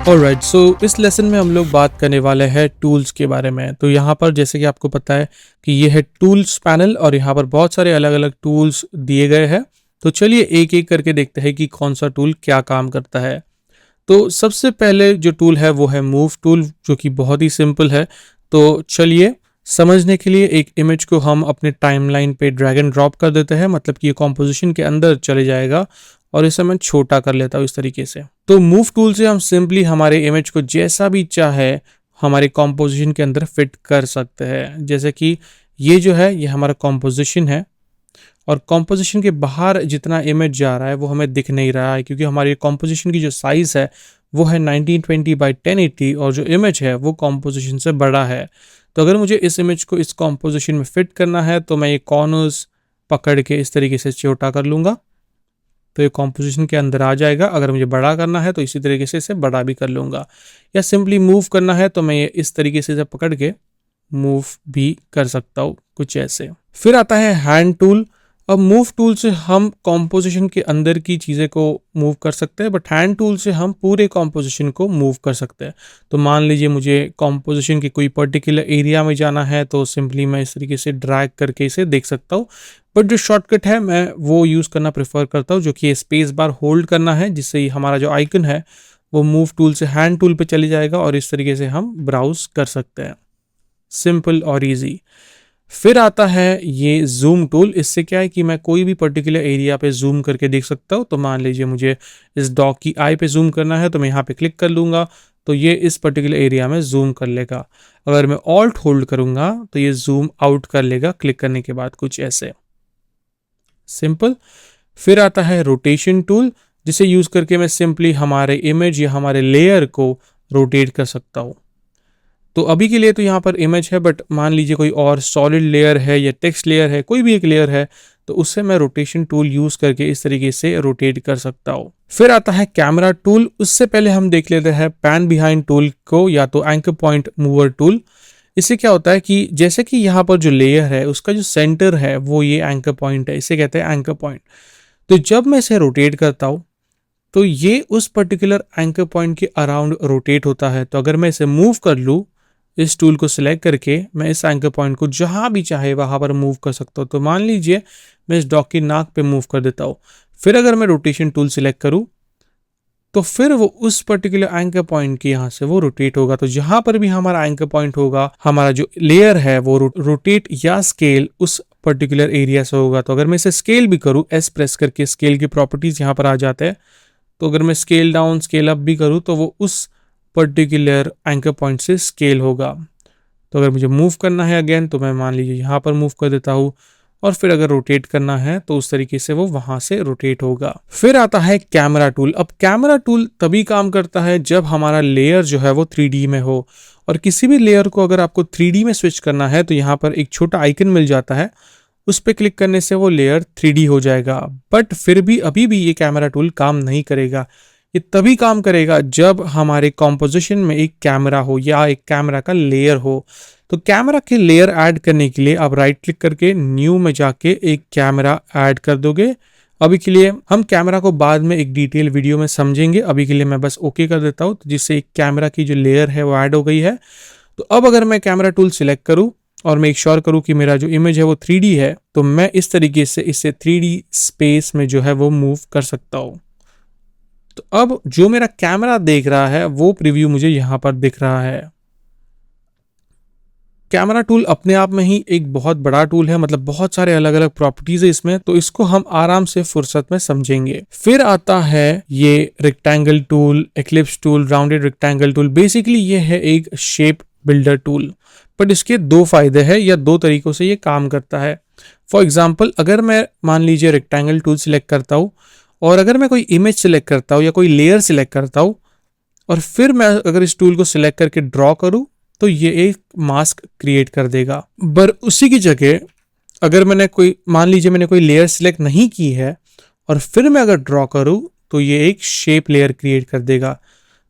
Alright, सो इस lesson में हम लोग बात करने वाले हैं टूल्स के बारे में। तो यहाँ पर जैसे कि आपको पता है कि ये है टूल्स पैनल और यहाँ पर बहुत सारे अलग अलग टूल्स दिए गए हैं। तो चलिए एक एक करके देखते हैं कि कौन सा टूल क्या काम करता है। तो सबसे पहले जो टूल है वो है मूव टूल, जो कि बहुत ही सिंपल है। तो चलिए समझने के लिए एक इमेज को हम अपने टाइमलाइन पे ड्रैग एंड ड्रॉप कर देते हैं, मतलब कि ये कॉम्पोजिशन के अंदर चले जाएगा और इसे मैं छोटा कर लेता हूँ इस तरीके से। तो मूव टूल से हम सिंपली हमारे इमेज को जैसा भी चाहे हमारे कॉम्पोजिशन के अंदर फिट कर सकते हैं। जैसे कि ये जो है ये हमारा कॉम्पोजिशन है और कॉम्पोजिशन के बाहर जितना इमेज जा रहा है वो हमें दिख नहीं रहा है, क्योंकि हमारी कॉम्पोजिशन की जो साइज है वो है 1920 बाई 1080 और जो इमेज है वो कॉम्पोजिशन से बड़ा है। तो अगर मुझे इस इमेज को इस कॉम्पोजिशन में फिट करना है तो मैं ये कॉर्नर्स पकड़ के इस तरीके से छोटा कर लूँगा तो ये कॉम्पोजिशन के अंदर आ जाएगा। अगर मुझे बड़ा करना है तो इसी तरीके से इसे बड़ा भी कर लूँगा, या सिंपली मूव करना है तो मैं ये इस तरीके से इसे पकड़ के मूव भी कर सकता हूँ, कुछ ऐसे। फिर आता है हैंड टूल। अब मूव टूल से हम कॉम्पोजिशन के अंदर की चीज़ें को मूव कर सकते हैं, बट हैंड टूल से हम पूरे कॉम्पोजिशन को मूव कर सकते हैं। तो मान लीजिए मुझे कॉम्पोजिशन के कोई पर्टिकुलर एरिया में जाना है तो सिंपली मैं इस तरीके से ड्रैग करके इसे देख सकता हूँ। बट जो शॉर्टकट है मैं वो यूज़ करना प्रेफर करता हूँ, जो कि स्पेस बार होल्ड करना है, जिससे हमारा जो आइकन है वो मूव टूल से हैंड टूल पे चली जाएगा और इस तरीके से हम ब्राउज कर सकते हैं। सिंपल और ईजी। फिर आता है ये जूम टूल। इससे क्या है कि मैं कोई भी पर्टिकुलर एरिया पे जूम करके देख सकता हूँ। तो मान लीजिए मुझे इस डॉग की आई पे जूम करना है तो मैं यहाँ पे क्लिक कर लूँगा तो ये इस पर्टिकुलर एरिया में जूम कर लेगा। अगर मैं ऑल्ट होल्ड करूँगा तो ये जूम आउट कर लेगा क्लिक करने के बाद, कुछ ऐसे। सिंपल। फिर आता है रोटेशन टूल, जिसे यूज़ करके मैं सिंपली हमारे इमेज या हमारे लेयर को रोटेट कर सकता हूँ। तो अभी के लिए तो यहाँ पर इमेज है, बट मान लीजिए कोई और सॉलिड लेयर है या टेक्स्ट लेयर है, कोई भी एक लेयर है, तो उससे मैं रोटेशन टूल यूज करके इस तरीके से रोटेट कर सकता हूँ। फिर आता है कैमरा टूल। उससे पहले हम देख लेते हैं पैन बिहाइंड टूल को, या तो एंकर पॉइंट मूवर टूल। इससे क्या होता है कि जैसे कि यहाँ पर जो लेयर है उसका जो सेंटर है वो ये एंकर पॉइंट है, इसे कहते हैं एंकर पॉइंट। तो जब मैं इसे रोटेट करता हूँ तो ये उस पर्टिकुलर एंकर पॉइंट के अराउंड रोटेट होता है। तो अगर मैं इसे मूव कर लूँ, इस टूल को सिलेक्ट करके मैं इस एंकर पॉइंट को जहां भी चाहे वहां पर मूव कर सकता हूं। तो मान लीजिए मैं इस डॉग की नाक पे मूव कर देता हूं। फिर अगर मैं रोटेशन टूल सिलेक्ट करूं तो फिर वो उस पर्टिकुलर एंकर पॉइंट के यहाँ से वो रोटेट होगा। तो जहां पर भी हमारा एंकर पॉइंट होगा, हमारा जो लेयर है वो रोटेट या स्केल उस पर्टिकुलर एरिया से होगा। तो अगर मैं इसे स्केल भी करूँ, एस प्रेस करके स्केल की प्रॉपर्टीज यहाँ पर आ जाते हैं। तो अगर मैं स्केल डाउन स्केल अप भी करूँ तो वो उस पर्टिकुलर एंकर पॉइंट से स्केल होगा। तो अगर मुझे मूव करना है अगेन तो मैं मान लीजिए यहाँ पर मूव कर देता हूँ, और फिर अगर रोटेट करना है तो उस तरीके से वो वहां से रोटेट होगा। फिर आता है कैमरा टूल। अब कैमरा टूल तभी काम करता है जब हमारा लेयर जो है वो 3D में हो, और किसी भी लेयर को अगर आपको 3D में स्विच करना है तो यहाँ पर एक छोटा आइकन मिल जाता है, उस पर क्लिक करने से वो लेयर 3D हो जाएगा। बट फिर भी अभी भी ये कैमरा टूल काम नहीं करेगा। ये तभी काम करेगा जब हमारे कॉम्पोजिशन में एक कैमरा हो या एक कैमरा का लेयर हो। तो कैमरा के लेयर ऐड करने के लिए आप राइट क्लिक करके न्यू में जाके एक कैमरा ऐड कर दोगे। अभी के लिए हम कैमरा को बाद में एक डिटेल वीडियो में समझेंगे, अभी के लिए मैं बस ओके कर देता हूँ। तो जिससे एक कैमरा की जो लेयर है वो ऐड हो गई है। तो अब अगर मैं कैमरा टूल सिलेक्ट करूँ और मैं एक श्योर करूँ कि मेरा जो इमेज है वो 3D है, तो मैं इस तरीके से इसे 3D स्पेस में जो है वो मूव कर सकता हूँ। तो अब जो मेरा कैमरा देख रहा है वो प्रीव्यू मुझे यहां पर दिख रहा है। कैमरा टूल अपने आप में ही एक बहुत बड़ा टूल है, मतलब बहुत सारे अलग अलग प्रॉपर्टीज है इसमें, तो इसको हम आराम से फुर्सत में समझेंगे। फिर आता है ये rectangle tool, eclipse tool, rounded rectangle tool. Basically ये है एक शेप बिल्डर टूल, बट इसके दो फायदे हैं या दो तरीकों से ये काम करता है। फॉर एग्जाम्पल, अगर मैं मान लीजिए रेक्टेंगल टूल सिलेक्ट करता हूँ और अगर मैं कोई इमेज सिलेक्ट करता हूँ या कोई लेयर सिलेक्ट करता हूँ और फिर मैं अगर इस टूल को सिलेक्ट करके ड्रॉ करूँ तो ये एक मास्क क्रिएट कर देगा। पर उसी की जगह अगर मैंने कोई मान लीजिए मैंने कोई लेयर सिलेक्ट नहीं की है और फिर मैं अगर ड्रॉ करूँ तो ये एक शेप लेयर क्रिएट कर देगा।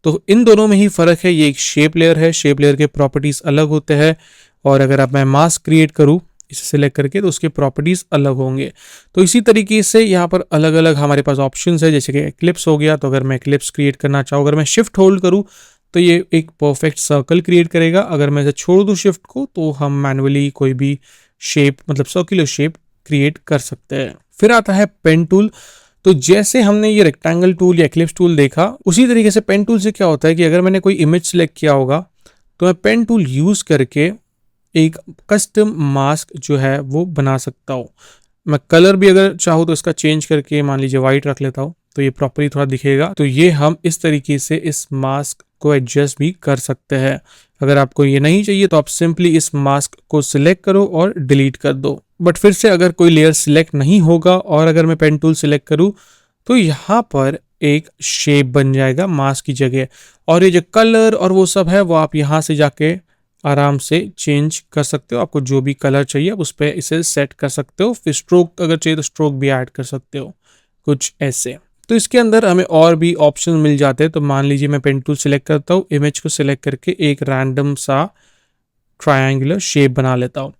तो इन दोनों में ही फ़र्क है। ये एक शेप लेयर है, शेप लेयर के प्रॉपर्टीज़ अलग होते हैं। और अगर अब मैं मास्क क्रिएट करूँ इसे सिलेक्ट करके, तो उसके प्रॉपर्टीज़ अलग होंगे। तो इसी तरीके से यहाँ पर अलग अलग हमारे पास ऑप्शंस है, जैसे कि एक्लिप्स हो गया, तो अगर मैं एक्लिप्स क्रिएट करना चाहूँ, अगर मैं शिफ्ट होल्ड करूँ तो ये एक परफेक्ट सर्कल क्रिएट करेगा। अगर मैं इसे छोड़ दूँ शिफ्ट को, तो हम मैनुअली कोई भी शेप, मतलब सर्कुलर शेप क्रिएट कर सकते हैं। फिर आता है पेन टूल। तो जैसे हमने ये रेक्टेंगल टूल या एक्लिप्स टूल देखा, उसी तरीके से पेन टूल से क्या होता है कि अगर मैंने कोई इमेज सेलेक्ट किया होगा, तो मैं पेन टूल यूज करके एक कस्टम मास्क जो है वो बना सकता हूँ। मैं कलर भी अगर चाहूँ तो इसका चेंज करके मान लीजिए वाइट रख लेता हूँ, तो ये प्रॉपरली थोड़ा दिखेगा। तो ये हम इस तरीके से इस मास्क को एडजस्ट भी कर सकते हैं। अगर आपको ये नहीं चाहिए तो आप सिंपली इस मास्क को सिलेक्ट करो और डिलीट कर दो। बट फिर से अगर कोई लेयर सिलेक्ट नहीं होगा और अगर मैं पेन टूल सिलेक्ट करूँ, तो यहाँ पर एक शेप बन जाएगा मास्क की जगह, और ये जो कलर और वो सब है वो आप यहाँ से जाके आराम से चेंज कर सकते हो। आपको जो भी कलर चाहिए आप उस पर इसे सेट कर सकते हो। फिर स्ट्रोक अगर चाहिए तो स्ट्रोक भी ऐड कर सकते हो, कुछ ऐसे। तो इसके अंदर हमें और भी ऑप्शन मिल जाते हैं। तो मान लीजिए मैं पेन टूल सिलेक्ट करता हूँ, इमेज को सिलेक्ट करके एक रैंडम सा ट्रायंगुलर शेप बना लेता हूँ।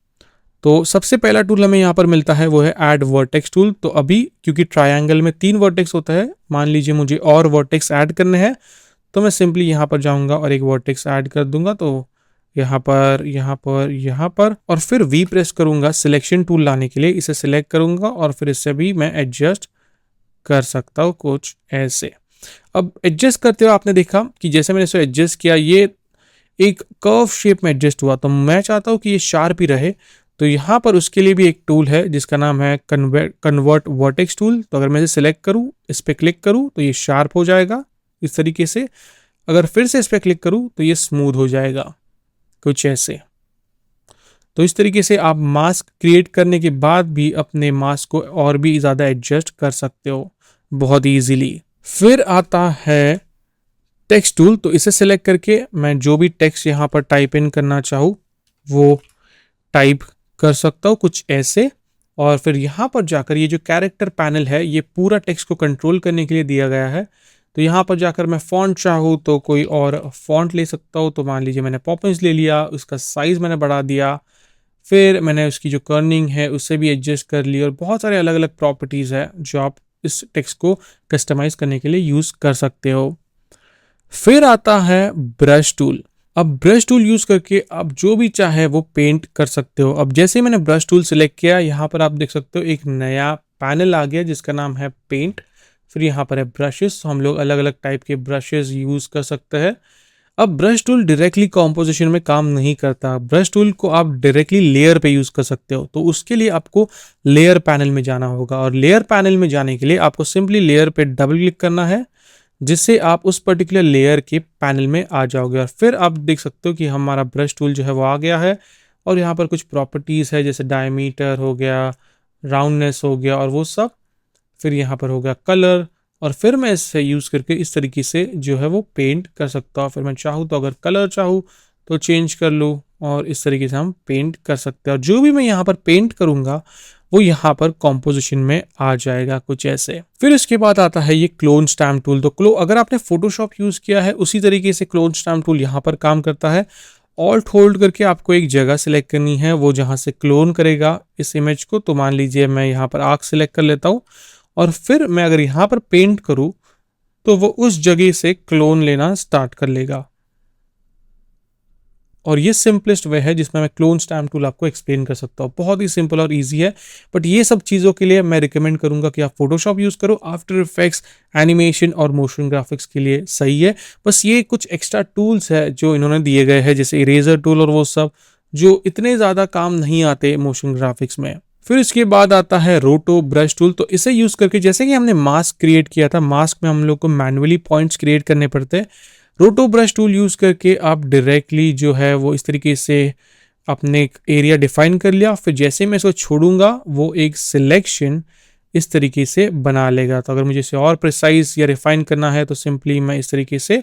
तो सबसे पहला टूल हमें यहाँ पर मिलता है वो है ऐड वर्टेक्स टूल। तो अभी क्योंकि ट्रायंगल में 3 वर्टेक्स होता है, मान लीजिए मुझे और वर्टेक्स ऐड करने हैं, तो मैं सिंपली यहाँ पर जाऊँगा और एक वर्टेक्स ऐड कर दूंगा। तो यहाँ पर, यहाँ पर, यहाँ पर, और फिर वी प्रेस करूंगा सिलेक्शन टूल लाने के लिए। इसे सिलेक्ट करूंगा और फिर इससे भी मैं एडजस्ट कर सकता हूँ, कुछ ऐसे। अब एडजस्ट करते हुए आपने देखा कि जैसे मैंने इसे एडजस्ट किया, ये एक कर्व शेप में एडजस्ट हुआ। तो मैं चाहता हूँ कि ये शार्प ही रहे, तो यहाँ पर उसके लिए भी एक टूल है जिसका नाम है कन्वर्ट वर्टेक्स टूल। तो अगर मैं इसे सिलेक्ट करूँ, इस पर क्लिक करूँ, तो ये शार्प हो जाएगा इस तरीके से। अगर फिर से इस पर क्लिक करूँ तो ये स्मूथ हो जाएगा, कुछ ऐसे। तो इस तरीके से आप मास्क क्रिएट करने के बाद भी अपने मास्क को और भी ज़्यादा एडजस्ट कर सकते हो बहुत ईजीली। फिर आता है टेक्स्ट टूल। तो इसे सिलेक्ट करके मैं जो भी टेक्स्ट यहाँ पर टाइप इन करना चाहूँ वो टाइप कर सकता हूँ, कुछ ऐसे। और फिर यहाँ पर जाकर ये जो कैरेक्टर पैनल है, ये पूरा टेक्स्ट को कंट्रोल करने के लिए दिया गया है। तो यहाँ पर जाकर मैं फॉन्ट चाहूँ तो कोई और फॉन्ट ले सकता हूँ। तो मान लीजिए मैंने पॉपिंस ले लिया, उसका साइज़ मैंने बढ़ा दिया, फिर मैंने उसकी जो कर्निंग है उससे भी एडजस्ट कर ली, और बहुत सारे अलग अलग प्रॉपर्टीज़ है जो आप इस टेक्स्ट को कस्टमाइज़ करने के लिए यूज़ कर सकते हो। फिर आता है ब्रश टूल। अब ब्रश टूल यूज़ करके आप जो भी चाहे वो पेंट कर सकते हो। अब जैसे मैंने ब्रश टूल सिलेक्ट किया, यहाँ पर आप देख सकते हो एक नया पैनल आ गया जिसका नाम है पेंट। फिर यहाँ पर है ब्रशेस, तो हम लोग अलग अलग टाइप के ब्रशेस यूज़ कर सकते हैं। अब ब्रश टूल डायरेक्टली कॉम्पोजिशन में काम नहीं करता। ब्रश टूल को आप डायरेक्टली लेयर पे यूज़ कर सकते हो। तो उसके लिए आपको लेयर पैनल में जाना होगा, और लेयर पैनल में जाने के लिए आपको सिंपली लेयर पे डबल क्लिक करना है, जिससे आप उस पर्टिकुलर लेयर के पैनल में आ जाओगे। और फिर आप देख सकते हो कि हमारा ब्रश टूल जो है वो आ गया है, और यहाँ पर कुछ प्रॉपर्टीज़ है जैसे डायमीटर हो गया, राउंडनेस हो गया, और वो सब। फिर यहाँ पर हो गया कलर, और फिर मैं इससे यूज़ करके इस तरीके से जो है वो पेंट कर सकता हूँ। फिर मैं चाहूँ तो अगर कलर चाहूँ तो चेंज कर लूँ, और इस तरीके से हम पेंट कर सकते हैं। और जो भी मैं यहाँ पर पेंट करूँगा वो यहाँ पर कॉम्पोजिशन में आ जाएगा, कुछ ऐसे। फिर इसके बाद आता है ये क्लोन स्टैम्प टूल। तो अगर आपने फोटोशॉप यूज़ किया है उसी तरीके से क्लोन स्टैम्प टूल यहाँ पर काम करता है। ऑल्ट होल्ड करके आपको एक जगह सिलेक्ट करनी है, वो जहाँ से क्लोन करेगा इस इमेज को। तो मान लीजिए मैं यहाँ पर आर्क सिलेक्ट कर लेता हूँ, और फिर मैं अगर यहाँ पर पेंट करूँ तो वो उस जगह से क्लोन लेना स्टार्ट कर लेगा। और ये सिंपलेस्ट वे है जिसमें मैं क्लोन स्टैम्प टूल आपको एक्सप्लेन कर सकता हूँ। बहुत ही सिंपल और इजी है, बट ये सब चीज़ों के लिए मैं रिकमेंड करूंगा कि आप फोटोशॉप यूज़ करो। आफ्टर इफेक्ट्स, एनिमेशन और मोशन ग्राफिक्स के लिए सही है। बस ये कुछ एक्स्ट्रा टूल्स है जो इन्होंने दिए गए हैं, जैसे इरेजर टूल और वो सब, जो इतने ज़्यादा काम नहीं आते मोशन ग्राफिक्स में। फिर इसके बाद आता है रोटो ब्रश टूल। तो इसे यूज़ करके, जैसे कि हमने मास्क क्रिएट किया था, मास्क में हम लोग को मैनुअली पॉइंट्स क्रिएट करने पड़ते हैं। रोटो ब्रश टूल यूज़ करके आप डायरेक्टली जो है वो इस तरीके से अपने एक एरिया डिफाइन कर लिया, फिर जैसे मैं इसको छोड़ूंगा वो एक सिलेक्शन इस तरीके से बना लेगा। तो अगर मुझे इसे और प्रिसाइज या रिफाइन करना है तो सिंपली मैं इस तरीके से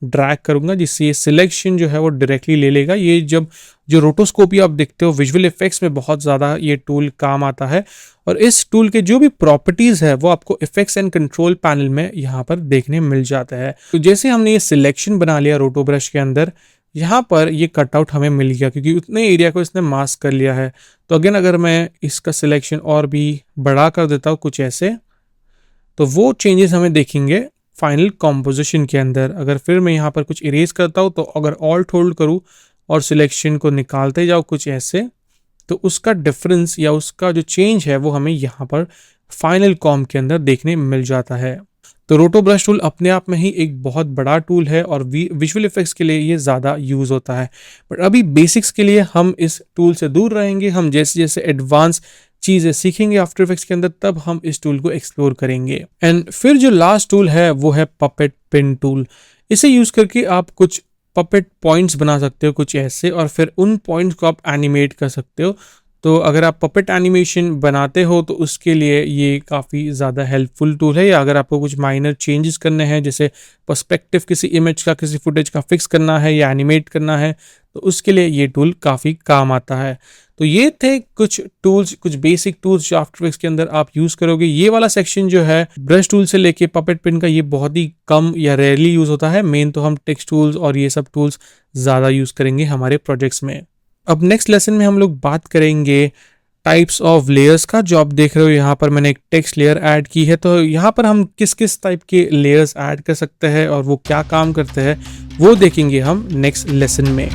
ड्रैग करूंगा, जिससे ये सिलेक्शन जो है वो डायरेक्टली ले लेगा। ये जब जो रोटोस्कोपी आप देखते हो विजुअल इफेक्ट्स में बहुत ज़्यादा ये टूल काम आता है, और इस टूल के जो भी प्रॉपर्टीज़ है वो आपको इफेक्ट्स एंड कंट्रोल पैनल में यहाँ पर देखने मिल जाता है। तो जैसे हमने ये सिलेक्शन बना लिया रोटो ब्रश के अंदर, यहाँ पर ये कटआउट हमें मिल गया क्योंकि उतने एरिया को इसने मास्क कर लिया है। तो अगेन अगर मैं इसका सिलेक्शन और भी बड़ा कर देता हूँ कुछ ऐसे, तो वो चेंजेस हमें देखेंगे फाइनल कॉम्पोजिशन के अंदर। अगर फिर मैं यहाँ पर कुछ इरेज करता हूँ, तो अगर ऑल्ट होल्ड करूँ और सिलेक्शन को निकालते जाओ कुछ ऐसे, तो उसका डिफरेंस या उसका जो चेंज है वो हमें यहाँ पर फाइनल कॉम के अंदर देखने मिल जाता है। तो रोटो ब्रश टूल अपने आप में ही एक बहुत बड़ा टूल है और विजुअल इफेक्ट्स के लिए ये ज़्यादा यूज़ होता है। बट अभी बेसिक्स के लिए हम इस टूल से दूर रहेंगे। हम जैसे जैसे एडवांस चीज़ें सीखेंगे आफ्टर इफेक्ट्स के अंदर, तब हम इस टूल को एक्सप्लोर करेंगे। एंड फिर जो लास्ट टूल है वो है पपेट पिन टूल। इसे यूज़ करके आप कुछ पपेट पॉइंट्स बना सकते हो कुछ ऐसे, और फिर उन पॉइंट्स को आप एनिमेट कर सकते हो। तो अगर आप पपेट एनिमेशन बनाते हो तो उसके लिए ये काफ़ी ज़्यादा हेल्पफुल टूल है। या अगर आपको कुछ माइनर चेंजेस करने हैं, जैसे पर्सपेक्टिव किसी इमेज का, किसी फुटेज का फिक्स करना है या एनिमेट करना है, तो उसके लिए ये टूल काफ़ी काम आता है। तो ये थे कुछ टूल्स, कुछ बेसिक टूल्स जो आफ्टर इफेक्ट्स के अंदर आप यूज़ करोगे। ये वाला सेक्शन जो है ब्रश टूल से लेके पपेट पिन का, ये बहुत ही कम या रेयरली यूज़ होता है। मेन तो हम टेक्स्ट टूल्स और ये सब टूल्स ज़्यादा यूज़ करेंगे हमारे प्रोजेक्ट्स में। अब नेक्स्ट लेसन में हम लोग बात करेंगे टाइप्स ऑफ लेयर्स का। जो आप देख रहे हो यहाँ पर मैंने एक टेक्स्ट लेयर ऐड की है, तो यहाँ पर हम किस किस टाइप के लेयर्स ऐड कर सकते हैं और वो क्या काम करते हैं वो देखेंगे हम नेक्स्ट लेसन में।